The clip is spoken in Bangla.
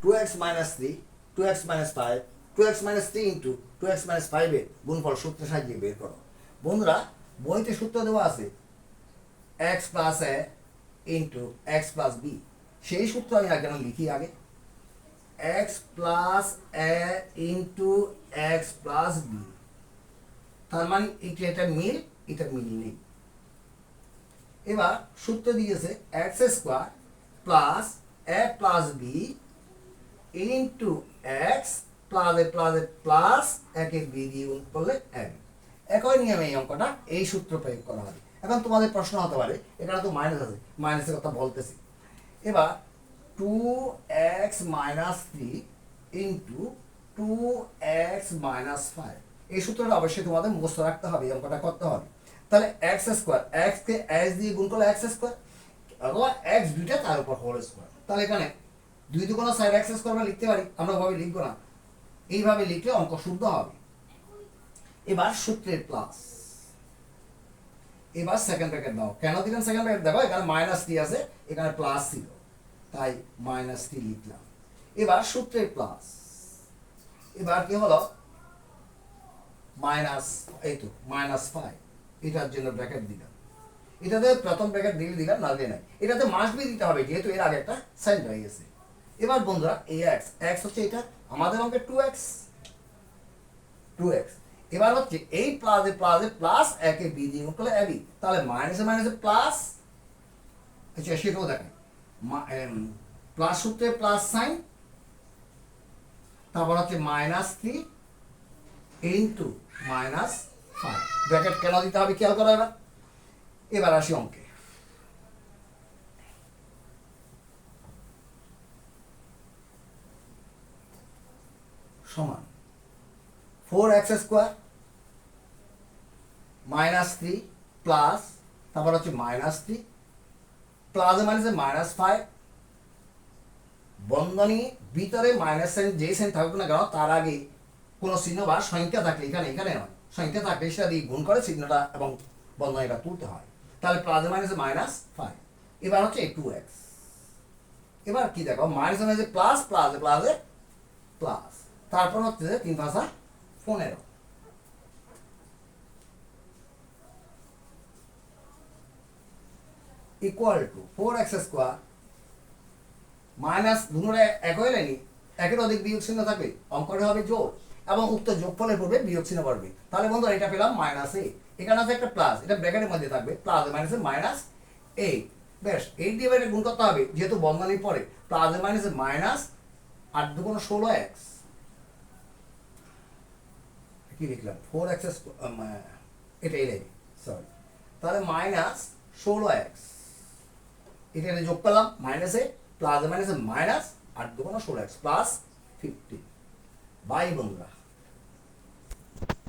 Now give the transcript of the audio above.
2x minus 3 2x minus 5 2x minus 3 into 2x minus 5 এর গুণফল সূত্রের সাহায্যে বের করো। বন্ধুরা বইতে সূত্র দেওয়া আছে x plus a into x plus b. সেই সূত্র আমি আগে লিখি আগে, x plus a into x plus b. তার মানে এটা মিল, এটা মিল নেই। এবার সূত্র দিয়েছে x square plus a plus b into x plus a plus a plus একে বি দিয়ে গুণ করলে এক। একই নিয়মে এই অঙ্কটা এই সূত্র প্রয়োগ করা হবে। এখন তোমাদের প্রশ্ন হতে পারে এখানে তো মাইনাস আছে, মাইনাসের কথা বলতেছি। এবার 2x minus 3 into 2x minus 5, এই সূত্রটা অবশ্যই তোমাদের মুখস্থ রাখতে হবে, এই অঙ্কটা করতে হবে। তাহলে এক্স স্কোয়ার, এক্স কে এক্স দিয়ে গুণ করলে এক্স স্কোয়ার, অথবা এক্স দুইটা তার উপর হোল স্কোয়ার। তাহলে এখানে দুই দুগুণ সাইড এক্স স্কোয়ার আমরা লিখতে পারি, আমরা ওভাবে লিখবো না, এইভাবে লিখলে অঙ্ক শুদ্ধ হবে। এবার সূত্রের প্লাস, এবার সেকেন্ড ব্র্যাকেট দাও। কেন দিলাম সেকেন্ড ব্র্যাকেট? দেখো এখানে মাইনাস 3 আছে, এখানে প্লাস ছিল, তাই মাইনাস 3 লিখলাম। এবার সূত্রের প্লাস, এবার কি হলো মাইনাস, এই তো মাইনাস 5, এটার জন্য ব্র্যাকেট দিলাম। এটাতে প্রথম ব্র্যাকেট দিয়ে দিলাম, না দিয়ে নাই, এটাতে মাস্ট বি দিতে হবে যেহেতু এর আগে একটা সাইন হয়ে গেছে। এবার বন্ধুরা এই এক্স, এক্স হচ্ছে এটা আমাদের অঙ্কে 2x, 2x। এবার হচ্ছে এই প্লাসে প্লাসে প্লাস একে বি দিয়ে গুণ করলে এবি, তাহলে মাইনাসে মাইনাসে প্লাস, আচ্ছা সেটাও দেখেন প্লাস সূত্রে প্লাস সাইন, তারপর হচ্ছে মাইনাস 3 ইন্টু মাইনাস 5। ব্র্যাকেট কেন দিতে হবে খেয়াল করো। এবার আসি অঙ্কে। সমান 4x স্কোয়ার মাইনাস 3 প্লাস, তারপর হচ্ছে মাইনাস 3 প্লাস মাইনাসে মাইনাস 5, বন্ধনী ভিতরে মাইনাস সাইন যে সাইন থাকুক না কেন তার আগে কোনো চিহ্ন বা সংখ্যা থাকলে, এখানে এখানে নয়, সংখ্যা থাকলে সেটা দিয়ে গুণ করে চিহ্নটা এবং বন্ধনীটা তুলতে হয়। তাহলে প্লাস মাইনাসে মাইনাস 5। এবার হচ্ছে 2x। এবার কি দেখো মাইনাস মাইনাসে প্লাস, প্লাসে প্লাসে প্লাস, তারপর হচ্ছে 3 5 15 equal to 4x square minus, দুটোরে এক হয়ে নেই, একের অধিক বিয়োগ চিহ্ন থাকবে, অঙ্কটা হবে যোগ এবং উক্ত যোগফলের পূর্বে বিয়োগ চিহ্ন পড়বে। তাহলে বন্ধুরা এটা পেলাম মাইনাস এ, এখানে আছে একটা প্লাস, এটা ব্র্যাকেটের মধ্যে থাকবে, প্লাস মাইনাসে মাইনাস 8। বেশ, 8 দিয়ে বাইরে গুণ করতে হবে যেহেতু বন্ধনী পড়ে, প্লাস মাইনাসে মাইনাস 8 দুগুণ 16x, কি লিখলাম 4x, এটা এই সরি, তাহলে মাইনাস 16x, এটা যোগ করলাম মাইনাসে প্লাস মাইনাসে মাইনাস 8 দুগুণ 16x প্লাস 15 বাই বন্ধুরা।